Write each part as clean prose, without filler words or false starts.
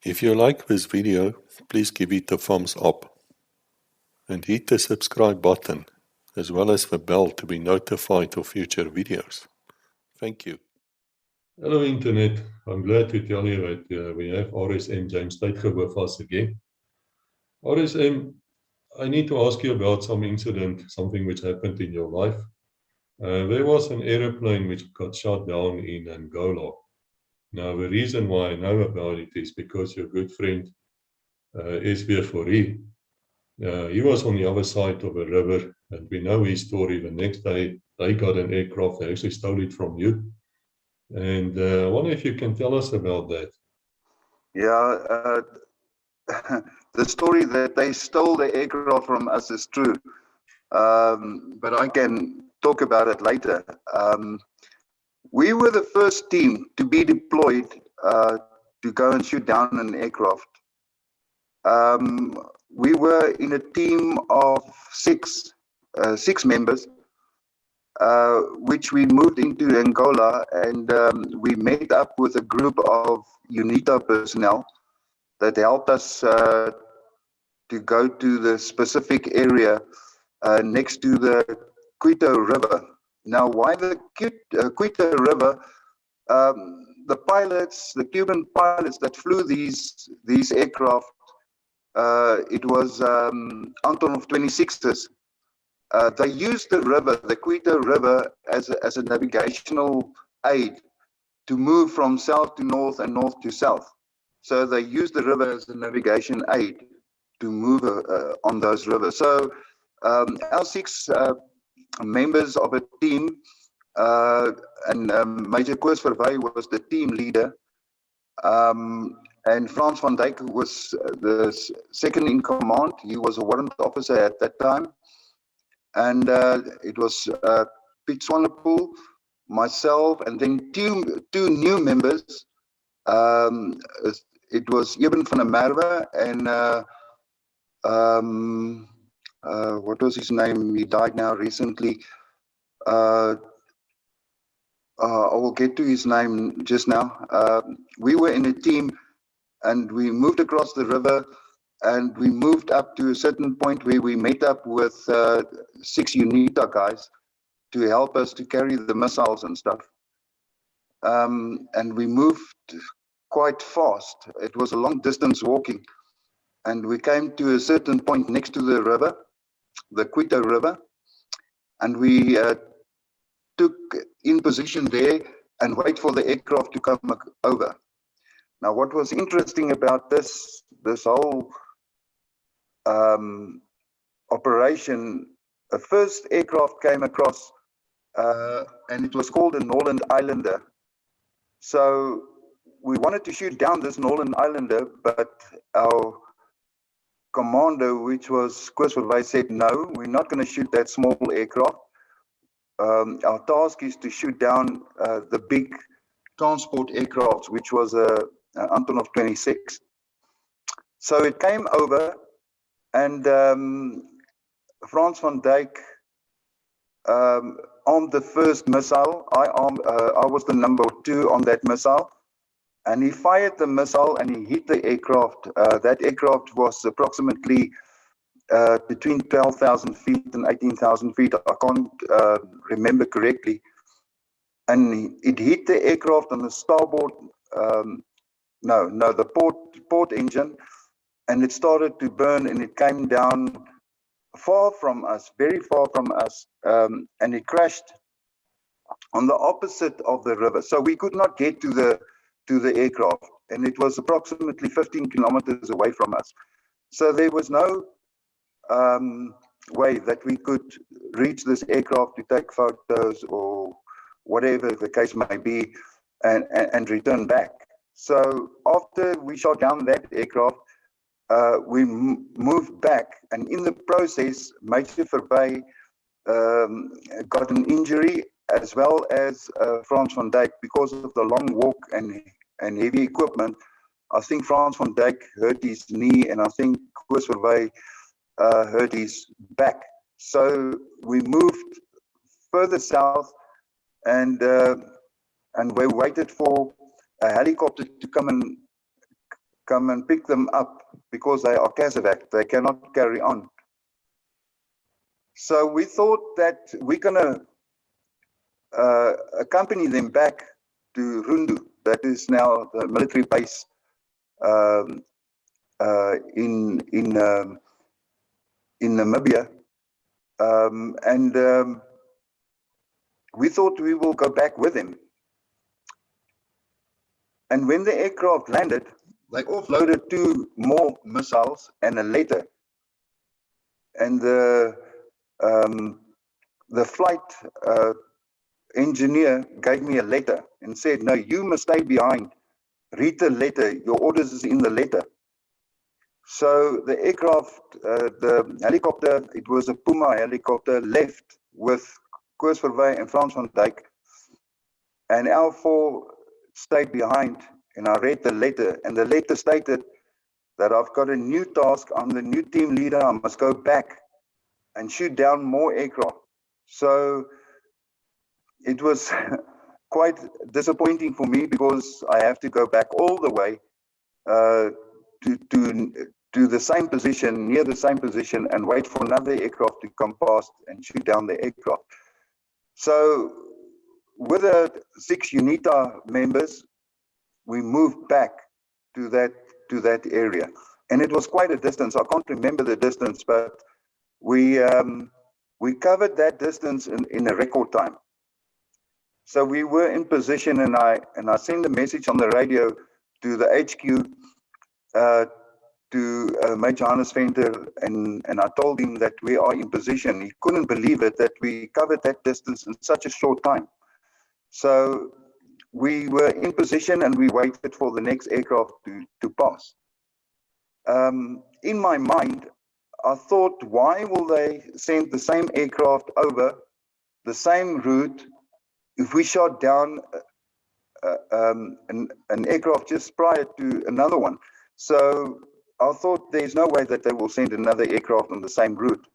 If you like this video, please give it a thumbs up and hit the subscribe button as well as the bell to be notified of future videos. Thank you. Hello Internet, I'm glad to tell you that we have RSM James Teitge with us again. RSM, I need to ask you about some incident, something which happened in your life. There was an aeroplane which got shot down in Angola. Now the reason why I know about it is because your good friend SB Fourie, he was on the other side of a river, and we know his story. The next day they got an aircraft, they actually stole it from you. And I wonder if you can tell us about that. Yeah, the story that they stole the aircraft from us is true, but I can talk about it later. We were the first team to be deployed to go and shoot down an aircraft. We were in a team of six members, which we moved into Angola, and we met up with a group of UNITA personnel that helped us to go to the specific area next to the Quito River. Now, why the Quito River? The pilots, the Cuban pilots that flew these aircraft, it was Antonov 26s. They used the river, the Quito River, as a navigational aid to move from south to north and north to south. So they used the river as a navigation aid to move on those rivers. So our six members of a team, and Major Koos Verwy was the team leader, and Frans van Dijk was the second in command. He was a warrant officer at that time. And it was Piet Swanepoel, myself, and then two new members. It was Eben van der Merwe and what was his name? He died now recently. I will get to his name just now. We were in a team, and we moved across the river, and we moved up to a certain point where we met up with 6 UNITA guys to help us to carry the missiles and stuff. And we moved quite fast. It was a long distance walking. And we came to a certain point next to the river, the Quito River. And we took in position there and wait for the aircraft to come over. Now, what was interesting about this whole operation, a first aircraft came across, and it was called a Norland Islander. So we wanted to shoot down this Norland Islander, but our commander, which was Koos Verwy, said, no, we're not going to shoot that small aircraft. Our task is to shoot down the big transport aircraft, which was a Antonov 26. So it came over, and Frans van Dijk armed the first missile. I was the number 2 on that missile, and he fired the missile and he hit the aircraft. That aircraft was approximately between 12,000 feet and 18,000 feet. I can't remember correctly. And it hit the aircraft on the starboard, the port engine, and it started to burn, and it came down far from us, very far from us, and it crashed on the opposite of the river. So we could not get to the aircraft, and it was approximately 15 kilometers away from us. So there was no way that we could reach this aircraft to take photos or whatever the case may be, and return back. So after we shot down that aircraft, we moved back, and in the process, Major Verwy got an injury, as well as Frans van Dijk, because of the long walk and heavy equipment. I think Frans van Dijk hurt his knee, and I think Koos Verwy hurt his back. So we moved further south, and we waited for a helicopter to come and pick them up because they are casevac. They cannot carry on. So we thought that we're going to accompany them back to Rundu. That is now the military base in Namibia. We thought we will go back with him. And when the aircraft landed, they offloaded 2 more missiles and a letter. And the flight engineer gave me a letter and said, no, you must stay behind. Read the letter. Your orders is in the letter. So the aircraft, the helicopter, it was a Puma helicopter, left with Koos Verwey and Frans van Dijk. And our 4 stayed behind, and I read the letter. And the letter stated that I've got a new task. I'm the new team leader. I must go back and shoot down more aircraft. So it was quite disappointing for me because I have to go back all the way to the same position, near the same position, and wait for another aircraft to come past and shoot down the aircraft. So with the 6 UNITA members, we moved back to that area. And it was quite a distance. I can't remember the distance, but we covered that distance in a record time. So we were in position, and I sent a message on the radio to the HQ, to Major Hannes Venter, and I told him that we are in position. He couldn't believe it, that we covered that distance in such a short time. So we were in position, and we waited for the next aircraft to pass. In my mind, I thought, why will they send the same aircraft over the same route if we shot down an aircraft just prior to another one? So I thought there's no way that they will send another aircraft on the same route.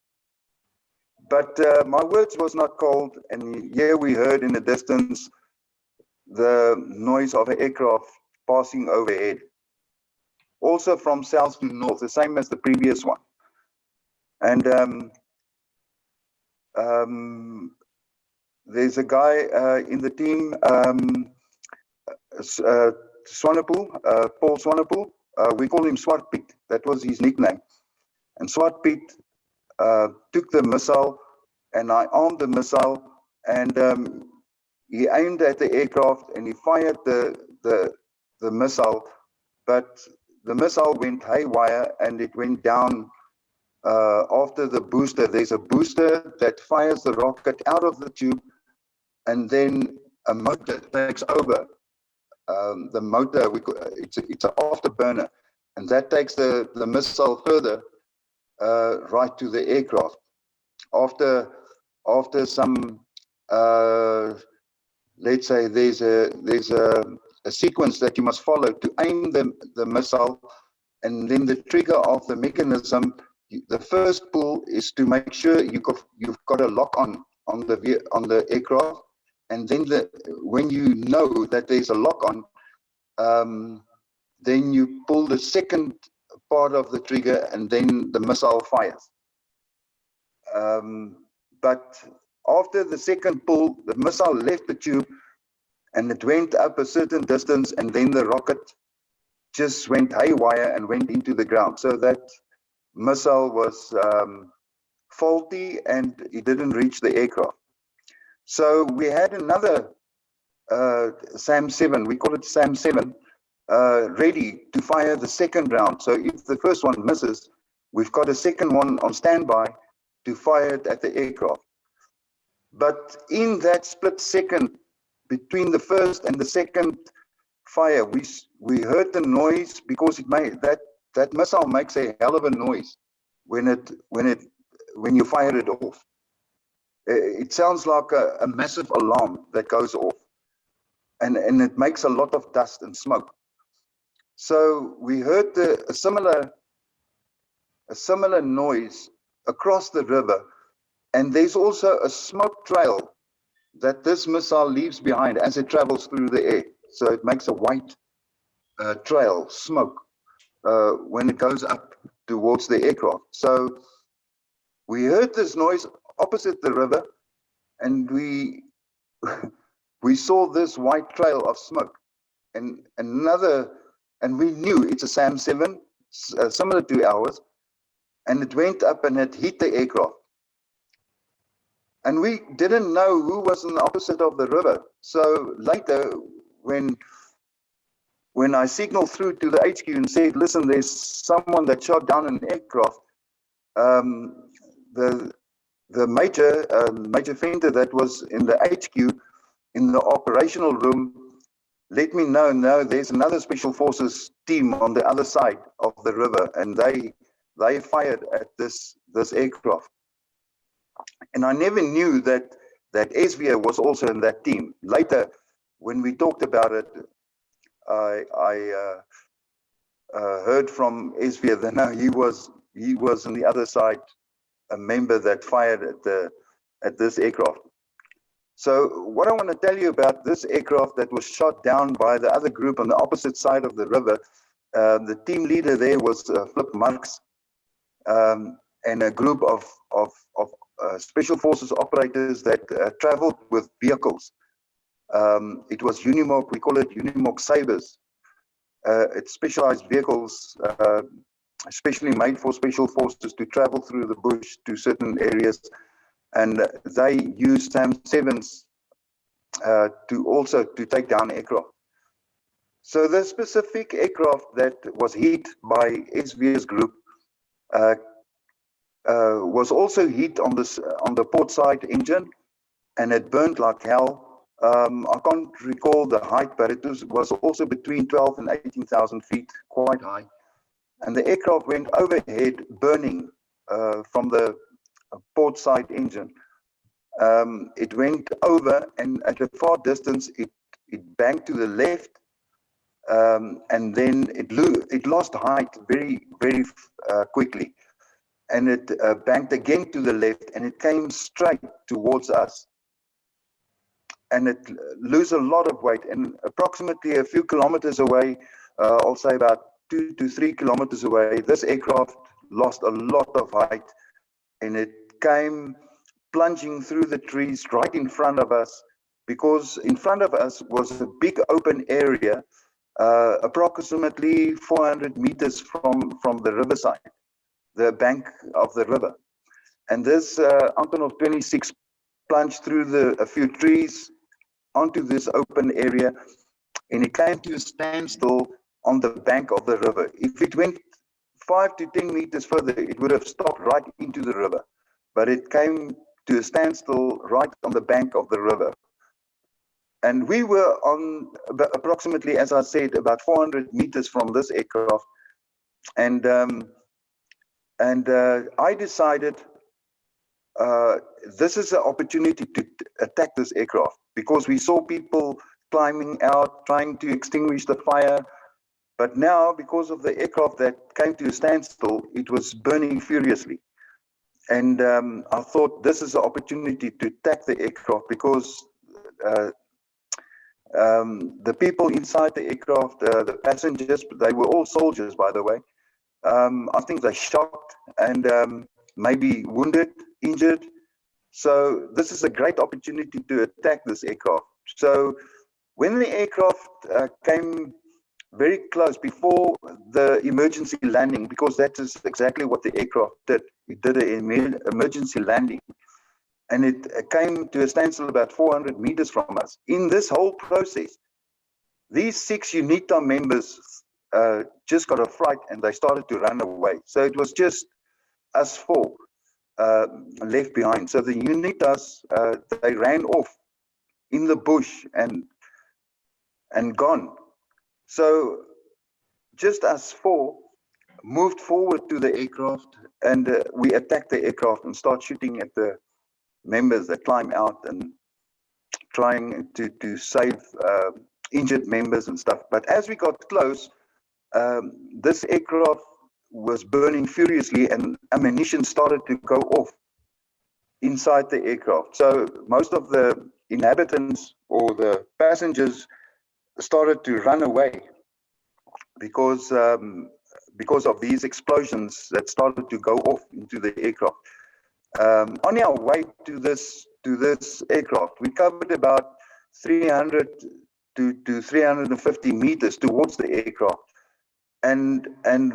But my words was not cold, and here we heard in the distance the noise of an aircraft passing overhead. Also from south to north, the same as the previous one. And there's a guy in the team, Swanepoel, Paul Swanepoel. We call him Swart Piet. That was his nickname. And Swart Piet took the missile, and I armed the missile, and he aimed at the aircraft, and he fired the missile, but the missile went haywire, and it went down after the booster. There's a booster that fires the rocket out of the tube, and then a motor takes over. The motor, it's an afterburner, and that takes the missile further right to the aircraft. After some, let's say there's a sequence that you must follow to aim the missile, and then the trigger of the mechanism. The first pull is to make sure you've got a lock on the aircraft, and then when you know that there's a lock on, then you pull the second part of the trigger, and then the missile fires. But after the second pull, the missile left the tube, and it went up a certain distance, and then the rocket just went haywire and went into the ground. So that missile was faulty, and it didn't reach the aircraft. So we had another SAM-7, we call it SAM-7, ready to fire the second round. So if the first one misses, we've got a second one on standby to fire it at the aircraft. But in that split second between the first and the second fire, we heard the noise, because it made that missile makes a hell of a noise when you fire it off. It sounds like a massive alarm that goes off, and it makes a lot of dust and smoke. So we heard a similar noise across the river, and there's also a smoke trail that this missile leaves behind as it travels through the air. So it makes a white trail, smoke. when it goes up towards the aircraft. So we heard this noise opposite the river, and we saw this white trail of smoke, and we knew it's a SAM 7, similar to ours, and it went up and it hit the aircraft. And we didn't know who was on the opposite of the river. So later, when I signaled through to the HQ and said, listen, there's someone that shot down an aircraft, the major fender that was in the HQ, in the operational room, let me know, no, there's another special forces team on the other side of the river, and they fired at this aircraft. And I never knew that SVA was also in that team. Later, when we talked about it, I heard from SVA that no, he was on the other side, a member that fired at this aircraft. So what I want to tell you about this aircraft that was shot down by the other group on the opposite side of the river, the team leader there was Flip Marks, and a group of special forces operators that traveled with vehicles. It was Unimog, we call it Unimog Sabres. It's specialized vehicles, especially made for special forces to travel through the bush to certain areas. And they use SAM 7s to take down aircraft. So the specific aircraft that was hit by SVS group was also hit on the port side engine, and it burned like hell. I can't recall the height, but it was also between 12 and 18,000 feet, quite high. And the aircraft went overhead, burning from the port side engine. It went over, and at a far distance, it banked to the left, and then it lost height very, very quickly. And it banked again to the left, and it came straight towards us. And it lose a lot of weight, and approximately a few kilometers away, I'll say about 2 to 3 kilometers away, this aircraft lost a lot of height, and it came plunging through the trees right in front of us, because in front of us was a big open area, approximately 400 meters from the riverside, the bank of the river. And this Antonov 26 plunged through a few trees onto this open area, and it came to a standstill on the bank of the river. If it went 5 to 10 meters further, it would have stopped right into the river, but it came to a standstill right on the bank of the river. And we were on approximately, as I said, about 400 meters from this aircraft. And I decided this is an opportunity to attack this aircraft, because we saw people climbing out, trying to extinguish the fire. But now, because of the aircraft that came to a standstill, it was burning furiously. And I thought this is an opportunity to attack the aircraft, because the people inside the aircraft, the passengers, they were all soldiers, by the way. I think they shocked and maybe wounded, injured. So this is a great opportunity to attack this aircraft. So when the aircraft came very close before the emergency landing, because that is exactly what the aircraft did. It did an emergency landing, and it came to a standstill about 400 meters from us. In this whole process, these 6 UNITA members just got a fright, and they started to run away. So it was just us 4 left behind. So the UNITAs, they ran off in the bush and gone. So just us 4 moved forward to the aircraft, and we attacked the aircraft and start shooting at the members that climb out and trying to save injured members and stuff. But as we got close, this aircraft was burning furiously, and ammunition started to go off inside the aircraft. So most of the inhabitants or the passengers started to run away, because because of these explosions that started to go off into the aircraft. On our way to this aircraft, we covered about 300 to 350 meters towards the aircraft, and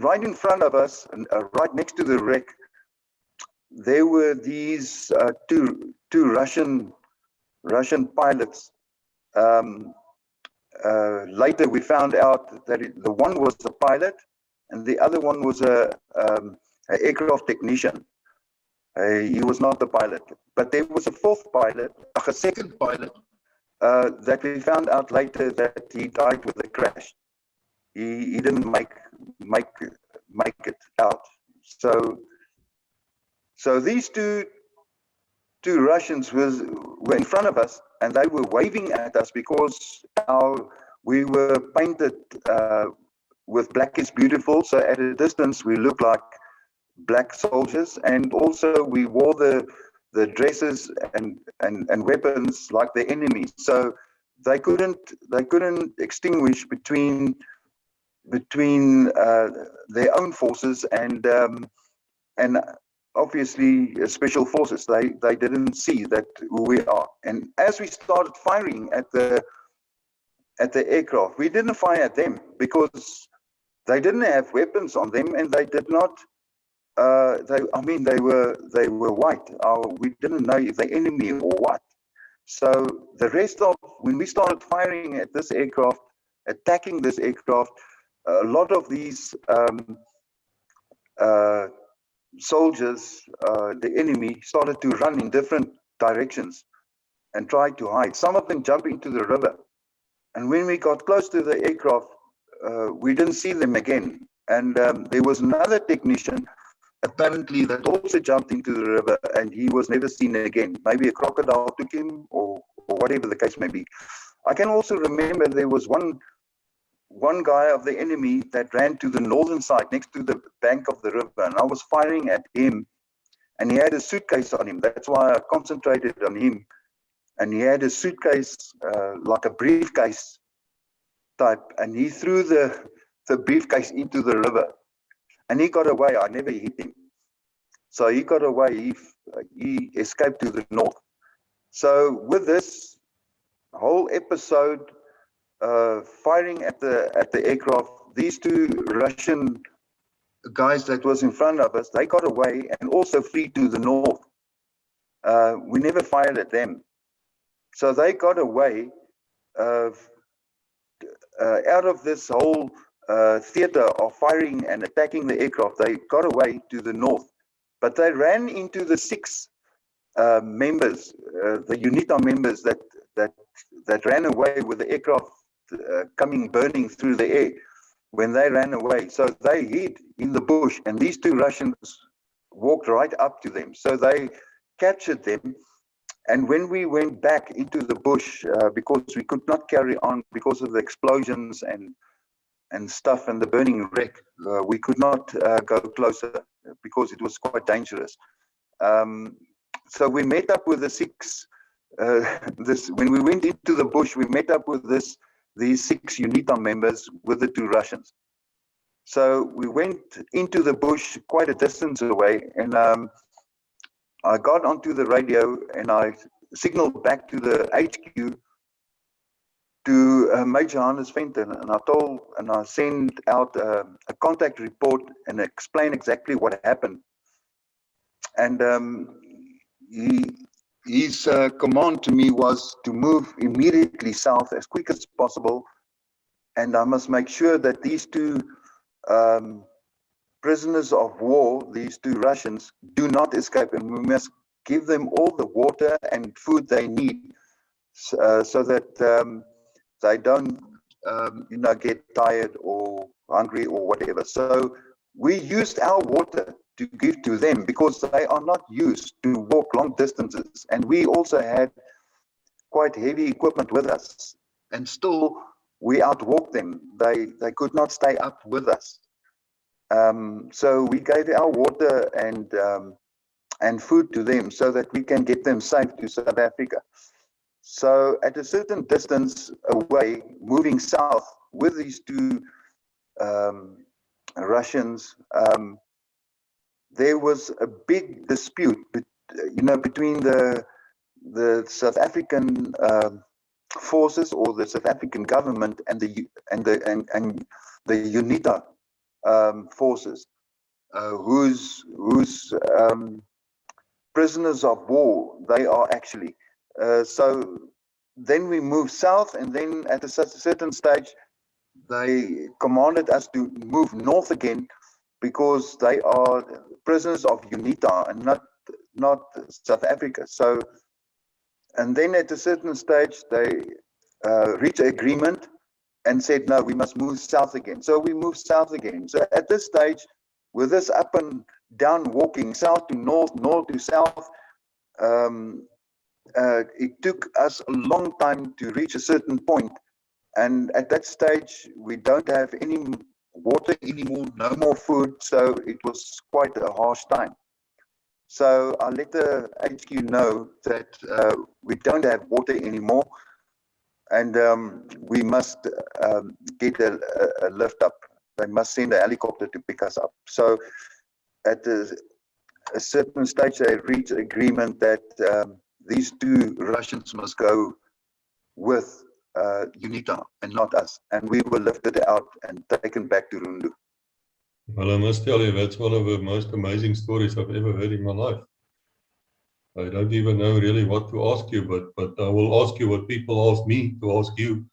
right in front of us, and right next to the wreck, there were these two Russian pilots. Later, we found out that the one was a pilot, and the other one was a aircraft technician. He was not the pilot, but there was a fourth pilot, a second pilot, that we found out later that he died with the crash. He didn't make it out. So these two Russians were in front of us, and they were waving at us because we were painted with black is beautiful. So at a distance, we looked like black soldiers, and also we wore the dresses and weapons like the enemy. So they couldn't extinguish between their own forces and obviously special forces. They didn't see that who we are. And as we started firing at the aircraft, we didn't fire at them because they didn't have weapons on them, and they did not. They were white. We didn't know if the enemy or what. So the rest of when we started firing at this aircraft, attacking this aircraft, a lot of these soldiers, the enemy, started to run in different directions and try to hide. Some of them jumped into the river. And when we got close to the aircraft, we didn't see them again. And there was another technician, apparently, that also jumped into the river, and he was never seen again. Maybe a crocodile took him, or whatever the case may be. I can also remember there was one guy of the enemy that ran to the northern side next to the bank of the river, and I was firing at him, and he had a suitcase on him. That's why I concentrated on him. And he had a suitcase, like a briefcase type, and he threw the briefcase into the river, and he got away. I never hit him. So he got away. He escaped to the north. So with this whole episode, firing at the aircraft, these two Russian guys that was in front of us, they got away and also fled to the north. We never fired at them. So they got away out of this whole theater of firing and attacking the aircraft. They got away to the north, but they ran into the 6 members, the UNITA members that ran away with the aircraft burning through the air when they ran away. So they hid in the bush, and these 2 Russians walked right up to them. So they captured them. And when we went back into the bush, because we could not carry on because of the explosions and stuff and the burning wreck, we could not go closer because it was quite dangerous. So we met up with the 6. When we went into the bush, we met up with these 6 UNITA members with the 2 Russians. So we went into the bush quite a distance away, and I got onto the radio and I signaled back to the HQ to Major Hannes Fenton, and I sent out a contact report and explain exactly what happened. And his command to me was to move immediately south as quick as possible, and I must make sure that these 2 prisoners of war, these 2 Russians, do not escape, and we must give them all the water and food they need, so that they don't get tired or hungry or whatever. So we used our water to give to them because they are not used to walk long distances, and we also had quite heavy equipment with us, and still we outwalked them. They could not stay up with us. So we gave our water and food to them so that we can get them safe to South Africa. So at a certain distance away, moving south with these 2 Russians, there was a big dispute, between the South African forces, or the South African government, and the UNITA forces, whose prisoners of war they are actually. So then we moved south, and then at a certain stage, they commanded us to move north again, because they are prisoners of UNITA and not South Africa. So, and then at a certain stage, they reached an agreement and said, no, we must move south again. So we moved south again. So at this stage, with this up and down walking, south to north, north to south, it took us a long time to reach a certain point. And at that stage, we don't have any water anymore, no more food. So it was quite a harsh time. So I let the HQ know that we don't have water anymore, and we must get a lift up. They must send a helicopter to pick us up. So at a certain stage, they reached agreement that these two Russians must go with UNITA and not us. And we were lifted out and taken back to Rundu. Well, I must tell you, that's one of the most amazing stories I've ever heard in my life. I don't even know really what to ask you, but I will ask you what people ask me to ask you.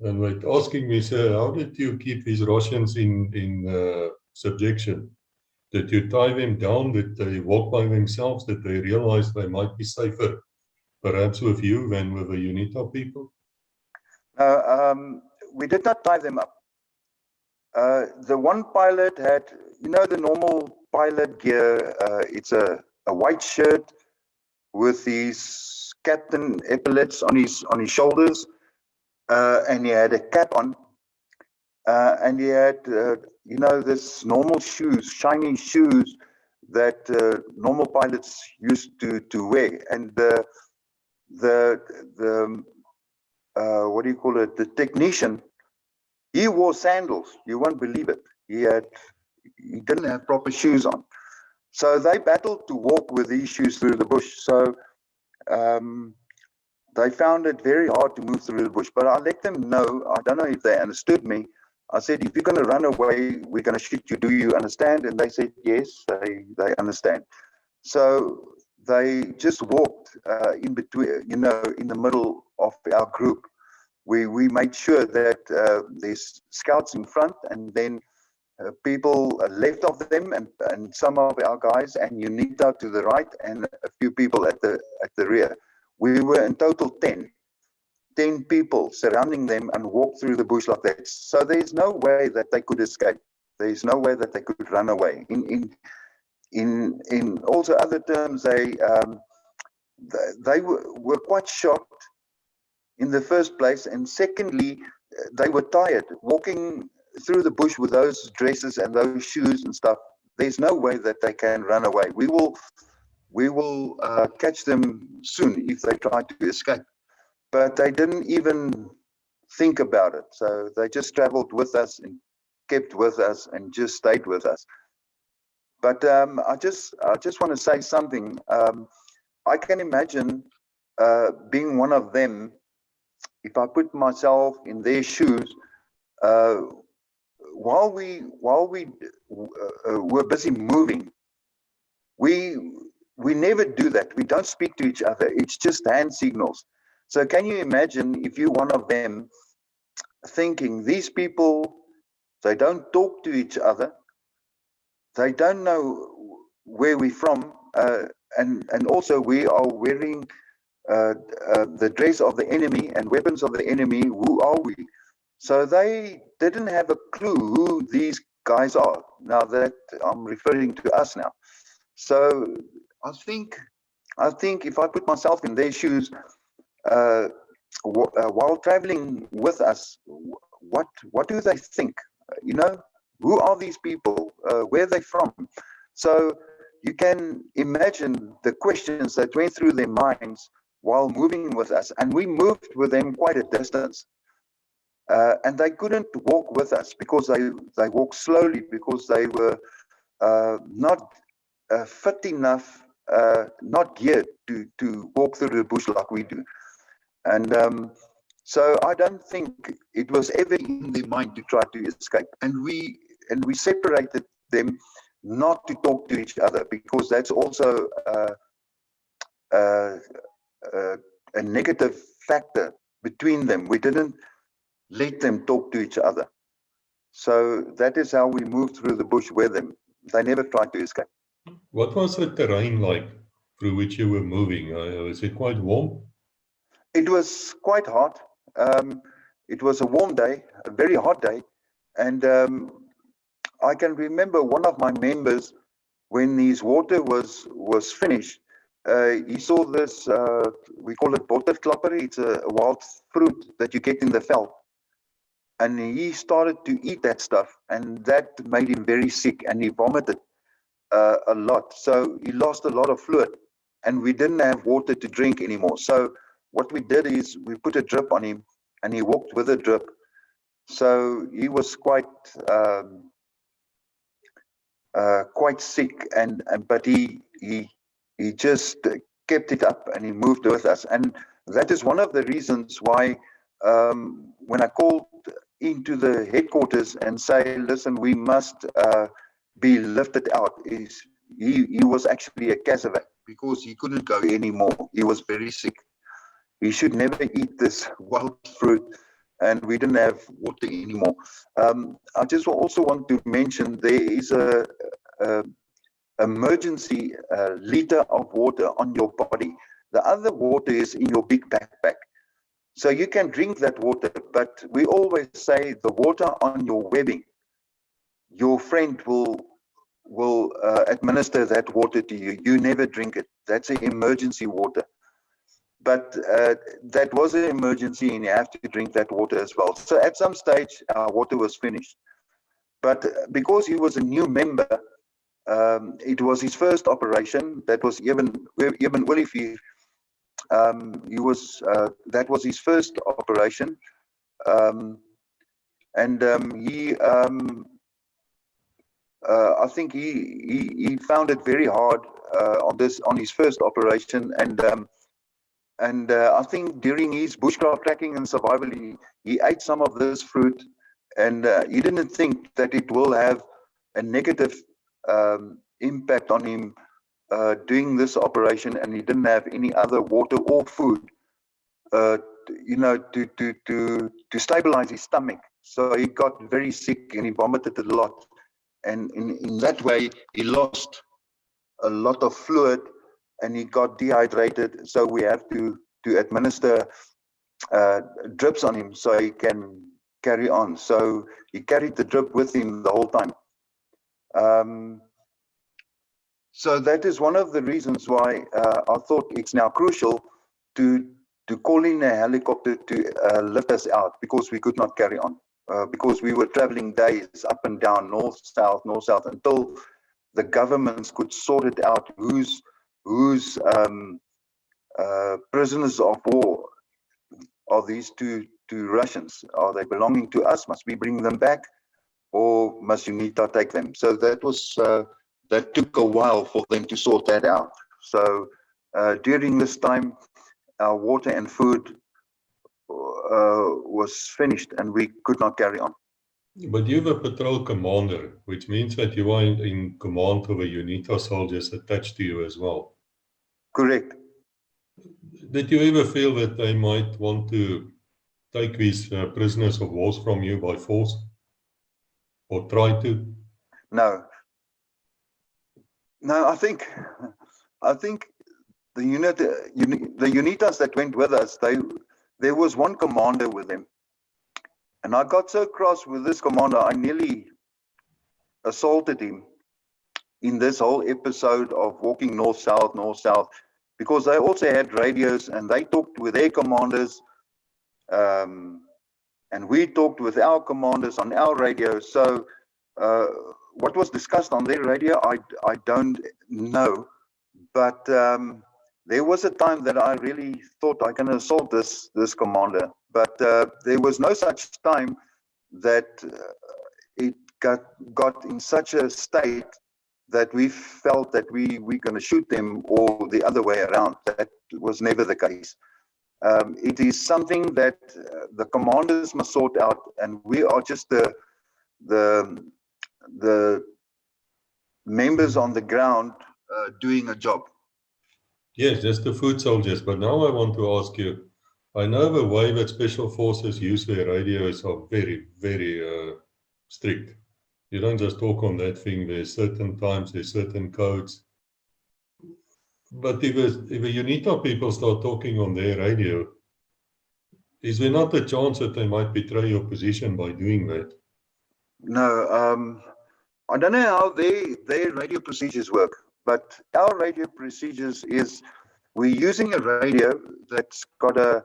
And like asking me, sir, how did you keep these Russians in subjection? Did you tie them down? Did they walk by themselves? Did they realize they might be safer, perhaps with you than with the UNITA people? We did not tie them up. The one pilot had, the normal pilot gear. It's a white shirt with these captain epaulets on his shoulders, and he had a cap on, and he had this normal shoes, shiny shoes that normal pilots used to wear, and the what do you call it? The technician, he wore sandals. You won't believe it. He didn't have proper shoes on. So they battled to walk with these shoes through the bush. So they found it very hard to move through the bush. But I let them know, I don't know if they understood me. I said, if you're going to run away, we're going to shoot you. Do you understand? And they said, yes, they understand. So they just walked in between, in the middle of our group. We made sure that there's scouts in front, and then people left of them, and some of our guys, and UNITA to the right, and a few people at the rear. We were in total 10 people surrounding them and walked through the bush like that. So there's no way that they could escape. There's no way that they could run away. In also other terms, they were quite shocked in the first place, and secondly, they were tired walking through the bush with those dresses and those shoes and stuff. There's no way that they can run away. We will catch them soon if they try to escape. But they didn't even think about it. So they just traveled with us and kept with us and just stayed with us. But I just want to say something. I can imagine being one of them. If I put myself in their shoes, while we were busy moving, we never do that. We don't speak to each other. It's just hand signals. So can you imagine if you're one of them, thinking these people, they don't talk to each other, they don't know where we're from, and also we are wearing the dress of the enemy and weapons of the enemy. Who are we? So they didn't have a clue who these guys are. Now that I'm referring to us now. So I think if I put myself in their shoes, while traveling with us, what do they think? Who are these people? Where are they from? So you can imagine the questions that went through their minds while moving with us, and we moved with them quite a distance. and they couldn't walk with us because they walked slowly because they were not fit enough, not geared to walk through the bush like we do. And so I don't think it was ever in their mind to try to escape. And we separated them not to talk to each other, because that's also uh, a negative factor between them. We didn't let them talk to each other. So that is how we moved through the bush with them. They never tried to escape. What was the terrain like through which you were moving? Was it quite warm? It was quite hot. It was a warm day, a very hot day. And I can remember one of my members, when his water was finished, he saw this, we call it botterklapper. It's a wild fruit that you get in the veld. And he started to eat that stuff, and that made him very sick, and he vomited a lot. So he lost a lot of fluid, and we didn't have water to drink anymore. So what we did is we put a drip on him, and he walked with a drip. So he was quite sick, but he just kept it up, and he moved with us. And that is one of the reasons why when I called into the headquarters and say, listen, we must be lifted out, is he was actually a casevac because he couldn't go anymore. He was very sick. He should never eat this wild fruit, and we didn't have water anymore. I just also want to mention there is a emergency liter of water on your body. The other water is in your big backpack. So you can drink that water, but we always say the water on your webbing, your friend will administer that water to you. You never drink it. That's an emergency water. But that was an emergency, and you have to drink that water as well. So at some stage, our water was finished. But because he was a new member, it was his first operation. That was even Olivier. That was his first operation, and I think he found it very hard on his first operation, and I think during his bushcraft tracking and survival, he ate some of this fruit, and he didn't think that it will have a negative impact on him doing this operation, and he didn't have any other water or food, to stabilize his stomach. So he got very sick, and he vomited a lot, and in that way he lost a lot of fluid, and he got dehydrated. So we have to administer drips on him so he can carry on. So he carried the drip with him the whole time. So that is one of the reasons why I thought it's now crucial to call in a helicopter to lift us out, because we could not carry on, because we were traveling days up and down, north, south, until the governments could sort it out, whose prisoners of war are these two Russians? Are they belonging to us? Must we bring them back, or must UNITA take them? So that was that took a while for them to sort that out. So during this time, our water and food was finished, and we could not carry on. But you're a patrol commander, which means that you are in command of a UNITA soldiers attached to you as well. Correct. Did you ever feel that they might want to take these prisoners of war from you by force, or try to? No. I think the UNITAs that went with us, there was one commander with them, and I got so cross with this commander, I nearly assaulted him in this whole episode of walking north south, because they also had radios, and they talked with their commanders, and we talked with our commanders on our radio. So what was discussed on their radio, I don't know, but there was a time that I really thought I can assault this commander, but there was no such time that it got in such a state that we felt that we're going to shoot them or the other way around. That was never the case. It is something that the commanders must sort out, and we are just the members on the ground doing a job. Yes, just the foot soldiers. But now I want to ask you, I know the way that special forces use their radios are very, very strict. You don't just talk on that thing. There's certain times, there's certain codes. But if a UNITA people start talking on their radio, is there not a chance that they might betray your position by doing that? No, I don't know how their radio procedures work, but our radio procedures is we're using a radio that's got a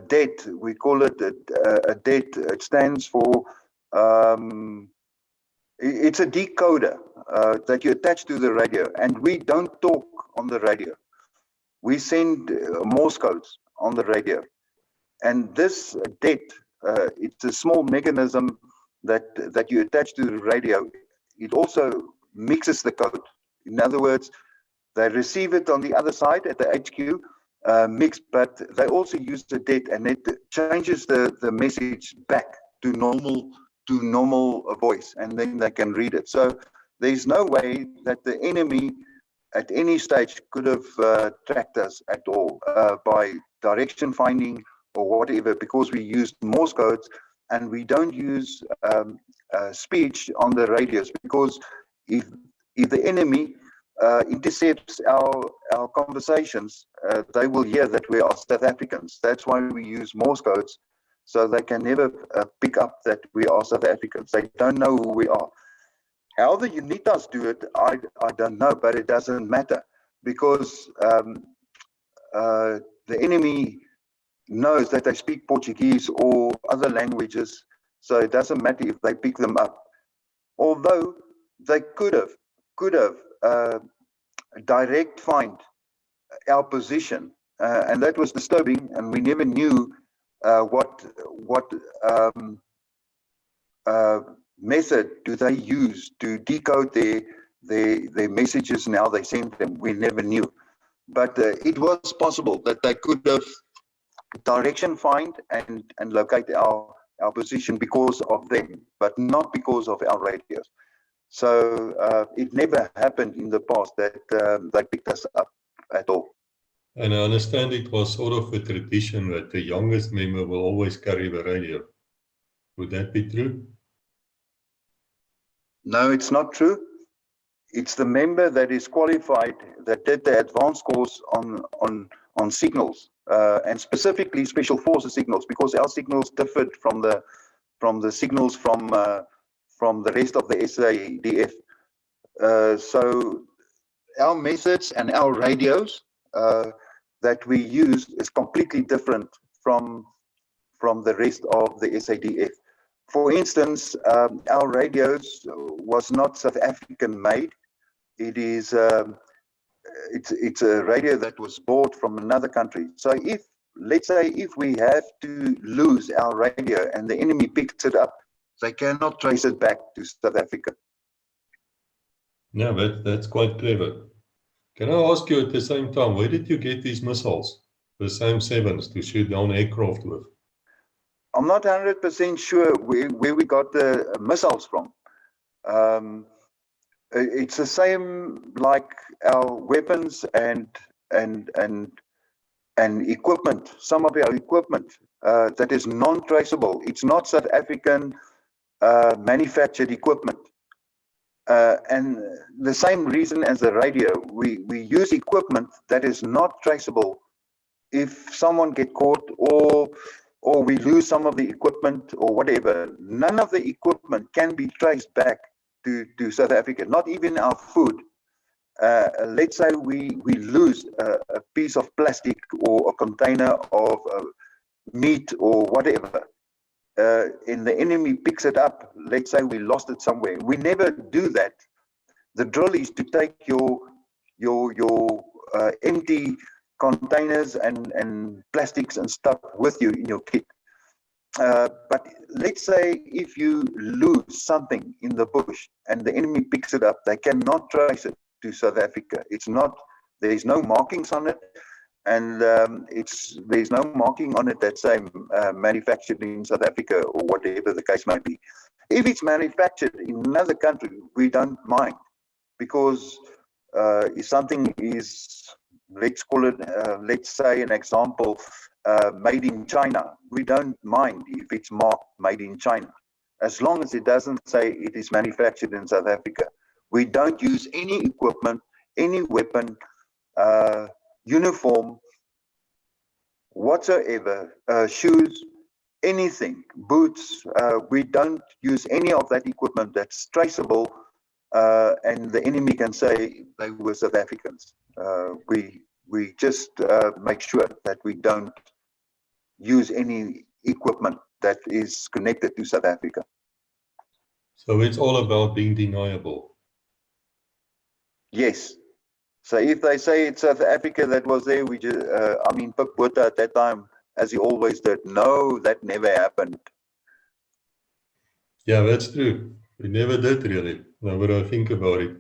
DET. We call it a DET. It stands for it's a decoder that you attach to the radio, and we don't talk on the radio. We send Morse codes on the radio, and this DET, it's a small mechanism that you attach to the radio. It also mixes the code. In other words, they receive it on the other side at the HQ mixed, but they also use the DET, and it changes the message back to normal voice, and then they can read it. So there's no way that the enemy at any stage could have tracked us at all by direction finding or whatever, because we used Morse codes and we don't use speech on the radios, because if the enemy intercepts our conversations, they will hear that we are South Africans. That's why we use Morse codes, so they can never pick up that we are South Africans. They don't know who we are. How the UNITAs do it, I don't know, but it doesn't matter, because the enemy knows that they speak Portuguese or other languages, so it doesn't matter if they pick them up. Although they could have direct find our position, and that was disturbing, and we never knew what method do they use to decode their messages and how they send them. We never knew, but it was possible that they could have direction find and locate our position because of them, but not because of our radios. So it never happened in the past that they picked us up at all. And I understand it was sort of a tradition that the youngest member will always carry the radio. Would that be true? No, it's not true. It's the member that is qualified, that did the advanced course on signals, and specifically special forces signals, because our signals differed from the signals from the rest of the SADF. So our methods and our radios that we use is completely different from the rest of the SADF. For instance, our radios was not South African made. It is it's a radio that was bought from another country. So let's say if we have to lose our radio and the enemy picks it up, they cannot trace it back to South Africa. Yeah, that's quite clever. Can I ask you at the same time, where did you get these missiles, the SAM-7s, to shoot down aircraft with? I'm not 100% sure where we got the missiles from. It's the same like our weapons and equipment. Some of our equipment that is non-traceable. It's not South African manufactured equipment. And the same reason as the radio, we use equipment that is not traceable. If someone get caught or we lose some of the equipment or whatever, none of the equipment can be traced back to South Africa, not even our food. Let's say we lose a piece of plastic or a container of meat or whatever, and the enemy picks it up. Let's say we lost it somewhere. We never do that. The drill is to take your empty containers and plastics and stuff with you in your kit. But let's say if you lose something in the bush and the enemy picks it up, they cannot trace it to South Africa. There's no markings on it, and there's no marking on it that say manufactured in South Africa or whatever the case might be. If it's manufactured in another country, we don't mind, because if something is, let's call it, let's say an example, made in China, we don't mind if it's marked made in China, as long as it doesn't say it is manufactured in South Africa. We don't use any equipment, any weapon, uniform whatsoever, shoes, anything, boots. We don't use any of that equipment that's traceable, and the enemy can say they were South Africans. We just make sure that we don't use any equipment that is connected to South Africa. So it's all about being deniable. Yes. So if they say it's South Africa that was there, we just, Pip Botha at that time, as he always did, no, that never happened. Yeah, that's true. We never did really, now that I think about it.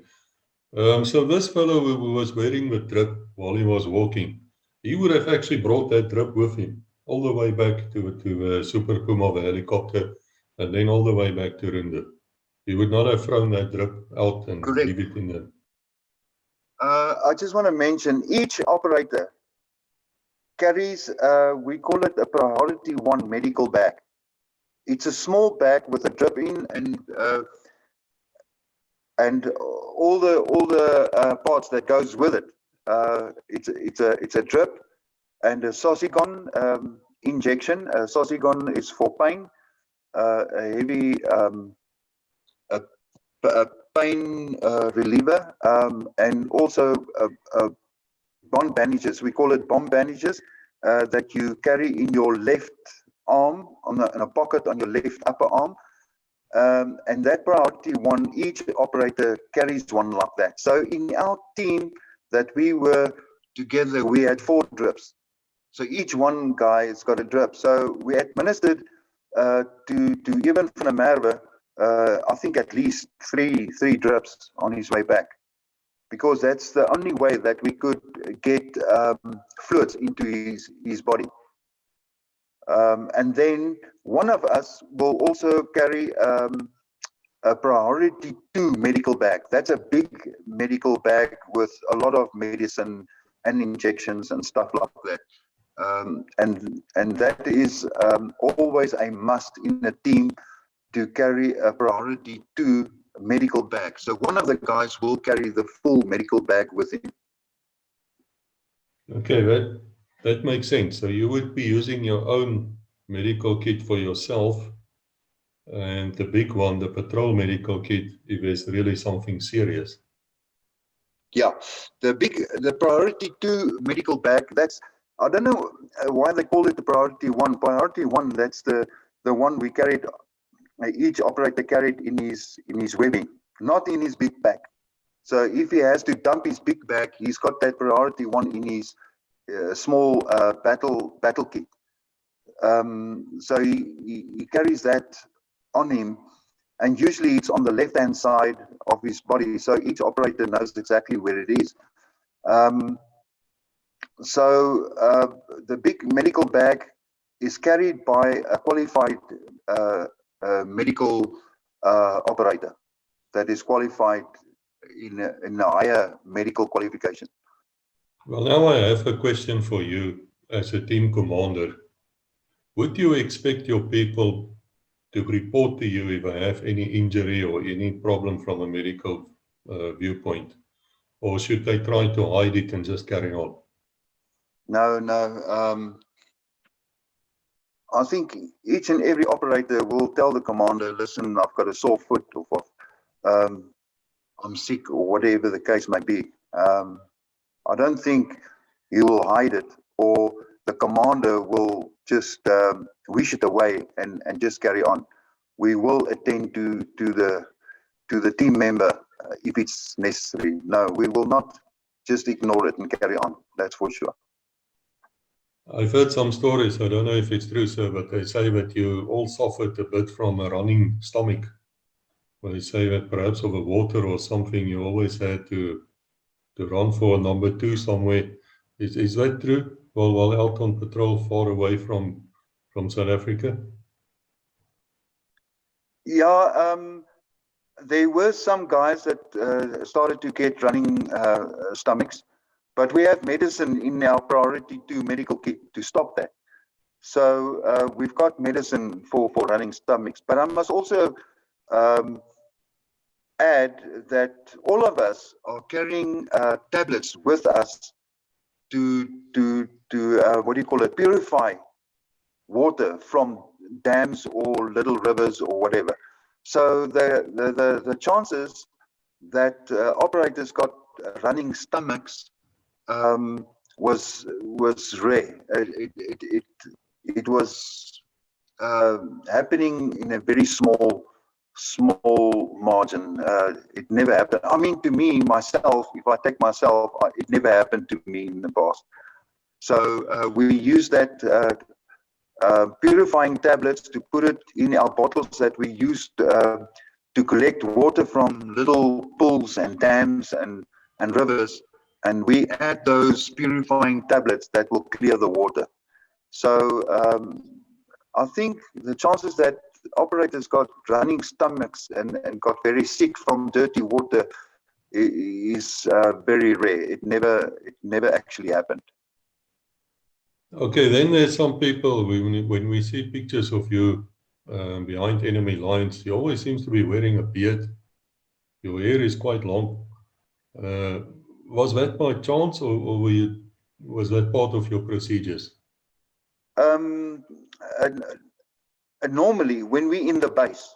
So this fellow who was wearing the drip while he was walking, he would have actually brought that drip with him all the way back to Super Puma, the helicopter, and then all the way back to Runde. He would not have thrown that drip out and Correct. leave it in there. I just want to mention, each operator carries, we call it a priority 1 medical bag. It's a small bag with a drip in, and all the parts that goes with it. It's a drip and a Sosigon injection. Sosigon is for pain, a heavy a pain reliever, and also bond bandages. We call it bomb bandages, that you carry in your left arm, in a pocket on your left upper arm. And that priority 1, each operator carries one like that. So in our team that we were together, we had 4 drips. So each one guy has got a drip. So we administered to Evan van der Merwe, I think at least three drips on his way back, because that's the only way that we could get fluids into his body. And then one of us will also carry a priority 2 medical bag. That's a big medical bag with a lot of medicine and injections and stuff like that. And that is always a must in a team, to carry a priority 2 medical bag. So one of the guys will carry the full medical bag with him. Okay, that makes sense. So you would be using your own medical kit for yourself, and the big one, the patrol medical kit, if there's really something serious. Yeah, the priority 2 medical bag, that's, I don't know why they call it the priority 1. Priority 1, that's the one we carried, each operator carried in his webbing, not in his big bag. So if he has to dump his big bag, he's got that priority 1 in his small battle kit. So he carries that on him, and usually it's on the left-hand side of his body, so each operator knows exactly where it is. So the big medical bag is carried by a qualified medical operator that is qualified in a higher medical qualification. Well, now I have a question for you as a team commander. Would you expect your people to report to you if they have any injury or any problem from a medical viewpoint? Or should they try to hide it and just carry on? No. I think each and every operator will tell the commander, listen, I've got a sore foot, or I'm sick, or whatever the case may be. I don't think he will hide it, or the commander will just wish it away and just carry on. We will attend to the team member if it's necessary. No, we will not just ignore it and carry on. That's for sure. I've heard some stories, I don't know if it's true, sir, but they say that you all suffered a bit from a running stomach. Well, they say that perhaps over water or something, you always had to run for number 2 somewhere. Is that true? While out on patrol far away from South Africa? Yeah, there were some guys that started to get running stomachs, but we have medicine in our priority 2 medical kit to stop that. So we've got medicine for running stomachs. But I must also add that all of us are carrying tablets with us to what do you call it, purify water from dams or little rivers or whatever. So the chances that operators got running stomachs was rare. It was happening in a very small margin. It never happened. I mean, to me, myself, if I take myself, it never happened to me in the past. So we use that purifying tablets to put it in our bottles that we used to collect water from little pools and dams and rivers, and we add those purifying tablets that will clear the water. So I think the chances that operators got running stomachs and got very sick from dirty water is very rare. It never actually happened. Okay, then there's some people, when we see pictures of you behind enemy lines, you always seems to be wearing a beard. Your hair is quite long. Was that by chance, or was that part of your procedures? Normally, when we're in the base,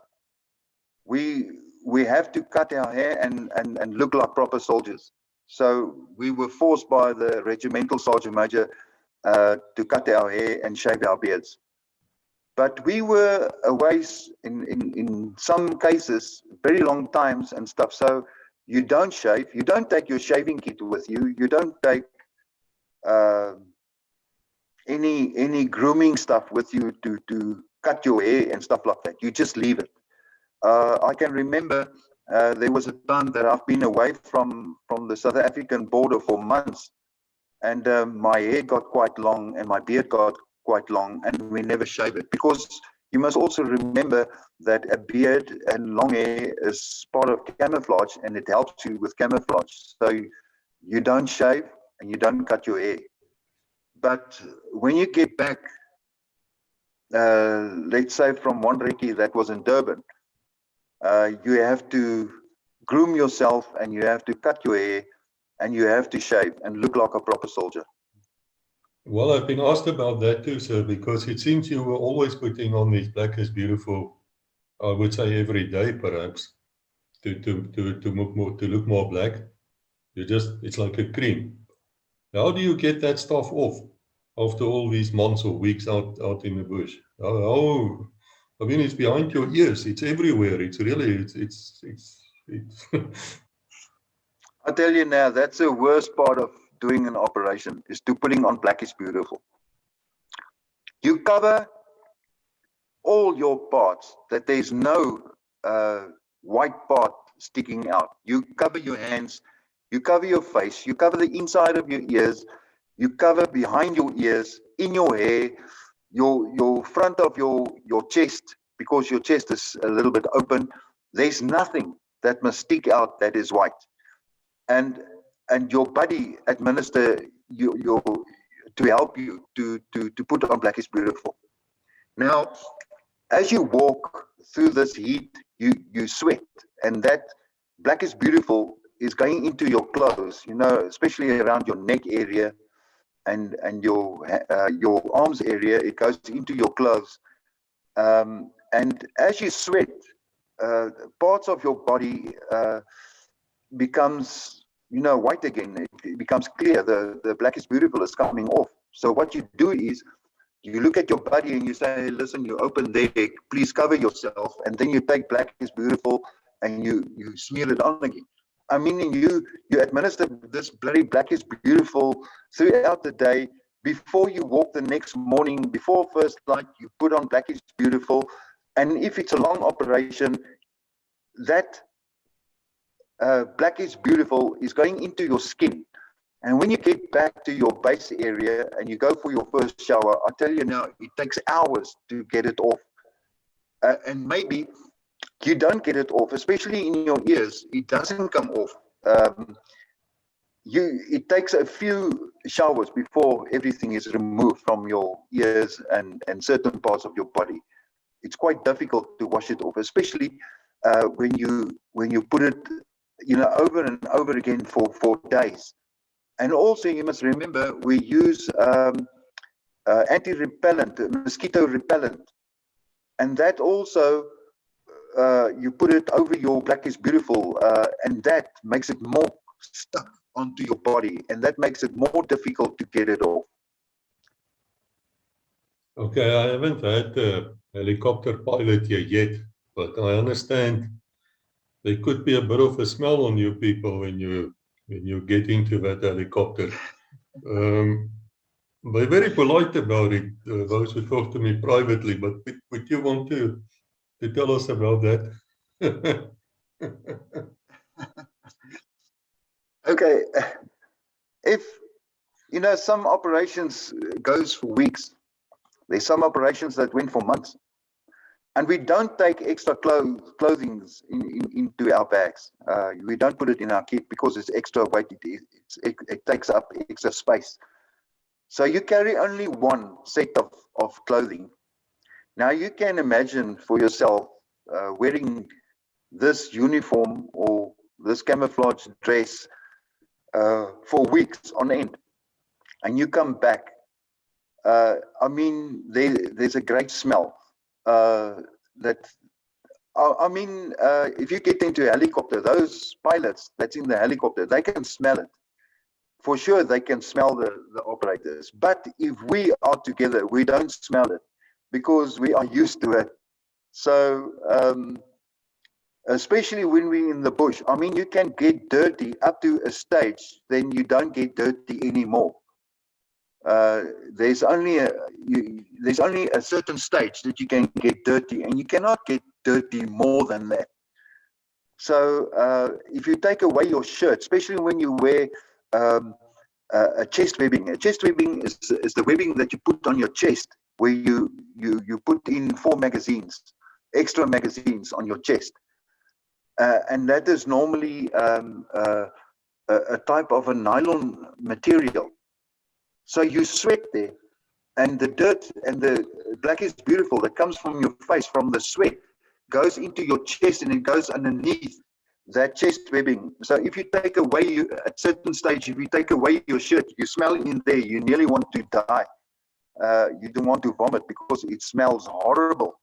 we have to cut our hair and look like proper soldiers. So we were forced by the regimental sergeant major to cut our hair and shave our beards. But we were away in some cases very long times and stuff. So you don't shave. You don't take your shaving kit with you. You don't take any grooming stuff with you to cut your hair and stuff like that. You just leave it. I can remember there was a time that I've been away from the South African border for months, and my hair got quite long and my beard got quite long, and we never shave it, because you must also remember that a beard and long hair is part of camouflage, and it helps you with camouflage. So you don't shave and you don't cut your hair. But when you get back, let's say from one recce that was in Durban, you have to groom yourself and you have to cut your hair and you have to shave and look like a proper soldier. Well, I've been asked about that too, sir, because it seems you were always putting on these black is beautiful, I would say every day perhaps, to look more black. It's like a cream. How do you get that stuff off after all these months or weeks out in the bush? I mean, it's behind your ears. It's everywhere. It's really, it's I tell you now, that's the worst part of doing an operation, is to putting on black is beautiful. You cover all your parts, that there's no white part sticking out. You cover your hands, you cover your face, you cover the inside of your ears, you cover behind your ears, in your hair, your front of your chest, because your chest is a little bit open. There's nothing that must stick out that is white. And your body administer your to help you to put on black is beautiful. Now, as you walk through this heat, you sweat, and that black is beautiful is going into your clothes, you know, especially around your neck area and your arms area. It goes into your clothes, and as you sweat, parts of your body becomes, you know, white again. It becomes clear. The black is beautiful is coming off. So what you do is you look at your body and you say, listen, you open there, please cover yourself. And then you take black is beautiful and you smear it on again. I mean, you administer this bloody Black is Beautiful throughout the day. Before you walk the next morning, before first light, you put on Black is Beautiful. And if it's a long operation, that Black is Beautiful is going into your skin. And when you get back to your base area and you go for your first shower, I tell you now, it takes hours to get it off. And maybe you don't get it off, especially in your ears. It doesn't come off. It takes a few showers before everything is removed from your ears and certain parts of your body. It's quite difficult to wash it off, especially when you put it, over and over again for days. And also, you must remember, we use anti-repellent, mosquito repellent, and that also you put it over your Black is Beautiful, and that makes it more stuck onto your body, and that makes it more difficult to get it off. Okay, I haven't had a helicopter pilot here yet, but I understand there could be a bit of a smell on you people when you get into that helicopter. They're very polite about it, those who talk to me privately, but would you want to tell us about that? Okay, if some operations goes for weeks, there's some operations that went for months, and we don't take extra clothing into our bags. We don't put it in our kit because it's extra weight. It takes up extra space. So you carry only one set of clothing. Now you can imagine for yourself wearing this uniform or this camouflage dress for weeks on end, and you come back. I mean, there's a great smell if you get into a helicopter, those pilots that's in the helicopter, they can smell it. For sure, they can smell the operators. But if we are together, we don't smell it because we are used to it. So, especially when we're in the bush, I mean, you can get dirty up to a stage, then you don't get dirty anymore. There's only a certain stage that you can get dirty, and you cannot get dirty more than that. So if you take away your shirt, especially when you wear a chest webbing is the webbing that you put on your chest, where you put in 4 magazines, extra magazines on your chest, and that is normally a type of a nylon material. So you sweat there, and the dirt and the Black is Beautiful that comes from your face, from the sweat, goes into your chest, and it goes underneath that chest webbing. So if you take away, at certain stage, if you take away your shirt, you smell in there, you nearly want to die. You don't want to vomit because it smells horrible.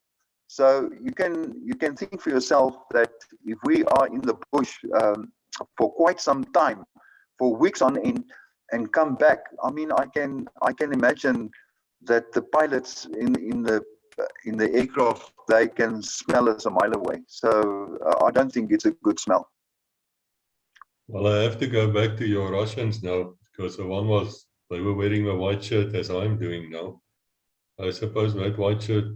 So you can think for yourself that if we are in the bush for quite some time, for weeks on end, and come back, I mean, I can imagine that the pilots in the aircraft, they can smell us a mile away. So I don't think it's a good smell. Well, I have to go back to your Russians now, because the one was, they were wearing a white shirt as I'm doing now. I suppose that white shirt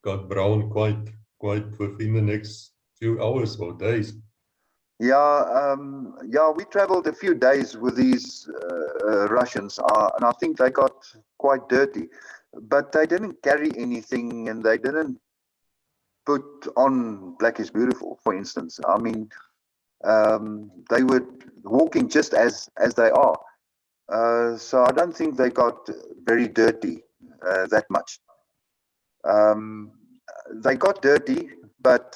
got brown quite within the next few hours or days. Yeah, we traveled a few days with these Russians, and I think they got quite dirty, but they didn't carry anything, and they didn't put on Black is Beautiful, for instance. I mean, they were walking just as they are. So I don't think they got very dirty that much. They got dirty, but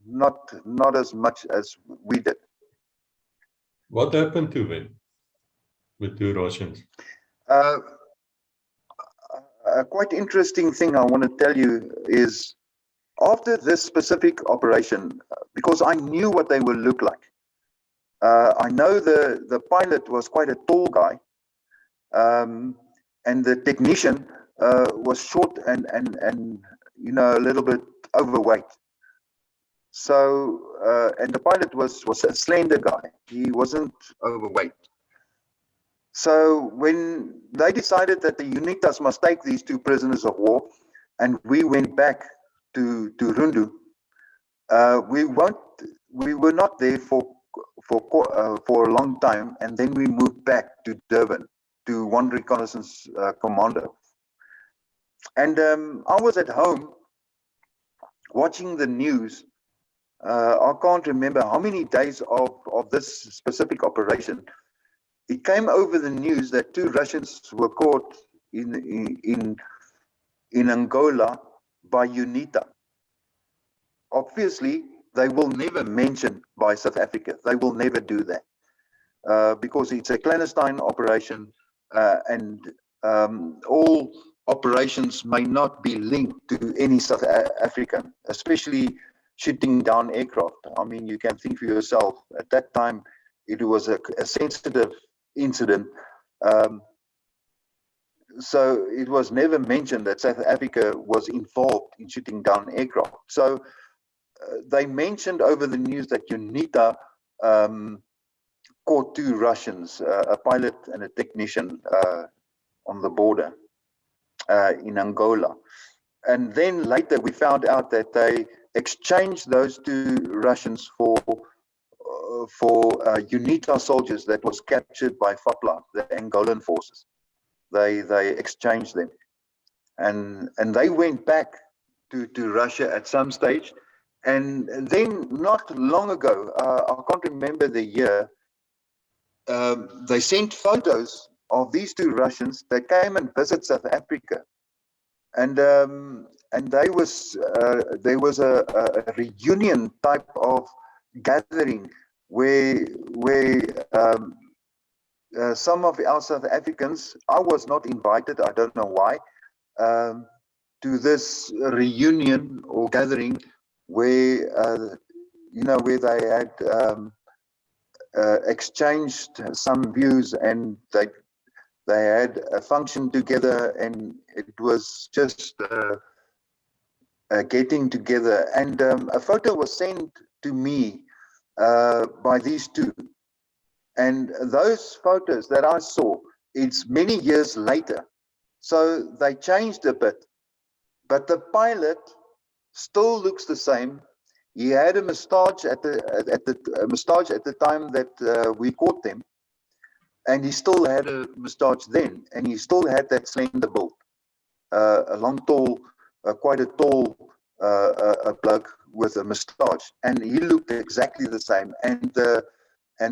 not as much as we did. What happened to them with the Russians? A quite interesting thing I want to tell you is, after this specific operation, because I knew what they would look like. I know the pilot was quite a tall guy, and the technician was short and a little bit overweight. So, and the pilot was a slender guy. He wasn't overweight. So when they decided that the UNITAs must take these 2 prisoners of war, and we went back to Rundu, we were not there for a long time, and then we moved back to Durban to 1 reconnaissance commando. And I was at home watching the news. I can't remember how many days of this specific operation. It came over the news that 2 Russians were caught in Angola by UNITA. Obviously, they will never mention by South Africa. They will never do that because it's a clandestine operation, and all operations may not be linked to any South African, especially shooting down aircraft. I mean, you can think for yourself. At that time, it was a sensitive incident. So it was never mentioned that South Africa was involved in shooting down aircraft. So they mentioned over the news that UNITA caught 2 Russians, a pilot and a technician, on the border in Angola. And then later we found out that they exchanged those 2 Russians for UNITA soldiers that was captured by FAPLA, the Angolan forces. They exchanged them, and they went back to Russia at some stage. And then not long ago, I can't remember the year, they sent photos of these 2 Russians that came and visit South Africa, and there was a reunion type of gathering where some of our South Africans, I was not invited, I don't know why, to this reunion or gathering where where they had exchanged some views, and they had a function together, and it was just getting together. And a photo was sent to me by these 2, and those photos that I saw, it's many years later, so they changed a bit, but the pilot still looks the same. He had a moustache at the time that we caught them, and he still had a moustache then, and he still had that slender build, a long, tall, quite a tall bloke with a moustache, and he looked exactly the same. And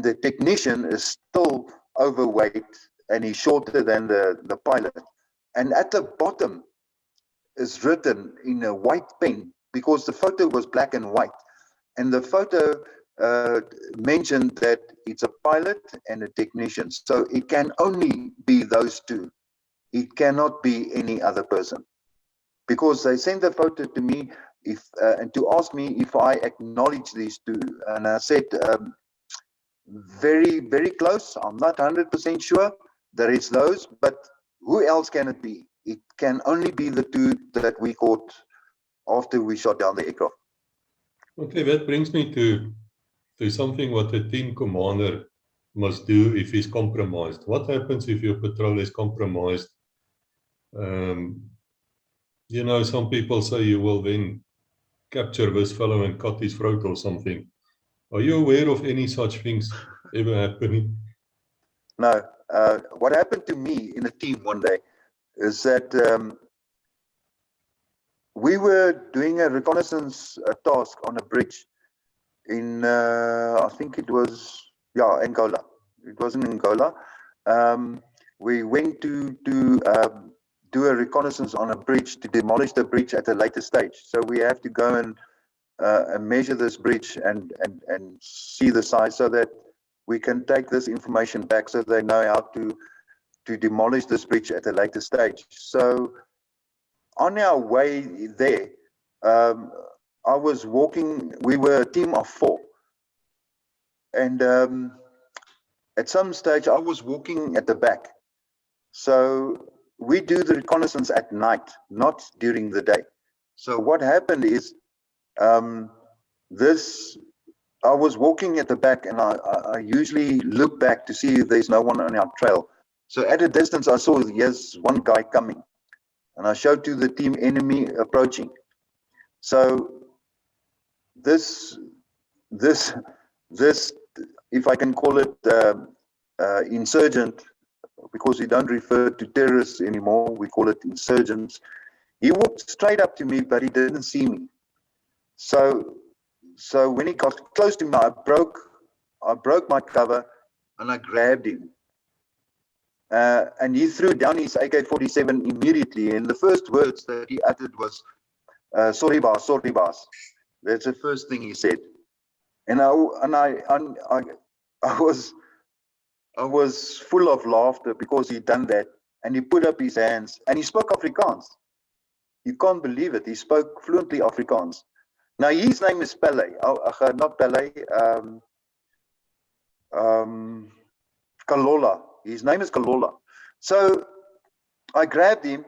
the technician is still overweight, and he's shorter than the pilot. And at the bottom is written in a white pen, because the photo was black and white, and the photo mentioned that it's a pilot and a technician. So it can only be those 2. It cannot be any other person, because they sent the photo to me and to ask me if I acknowledge these 2, and I said, very, very close. I'm not 100% sure. There is those, but who else can it be? It can only be the 2 that we caught after we shot down the aircraft. Okay, that brings me to something what a team commander must do if he's compromised. What happens if your patrol is compromised? Some people say you will then capture this fellow and cut his throat or something. Are you aware of any such things ever happening? No. What happened to me in a team one day is that we were doing a reconnaissance task on a bridge in, I think it was, Angola. It was in Angola. We went to do a reconnaissance on a bridge to demolish the bridge at a later stage. So we have to go and measure this bridge and see the size, so that we can take this information back, so they know how to demolish this bridge at a later stage. So on our way there, I was walking. We were a team of 4, and at some stage I was walking at the back. So we do the reconnaissance at night, not during the day. So what happened is this, I was walking at the back, and I usually look back to see if there's no one on our trail. So at a distance, I saw, yes, one guy coming, and I showed to the team, enemy approaching. So this, if I can call it insurgent, because we don't refer to terrorists anymore, we call it insurgents. He walked straight up to me, but he didn't see me. So when he got close to me, I broke my cover, and I grabbed him. And he threw down his AK-47 immediately. And the first words that he uttered was, "Sorry, boss. Sorry, boss." That's the first thing he said. And I was full of laughter because he'd done that. And he put up his hands, and he spoke Afrikaans. You can't believe it. He spoke fluently Afrikaans. Now, his name is Pele. Not Pele. Kalola. His name is Kalola. So I grabbed him,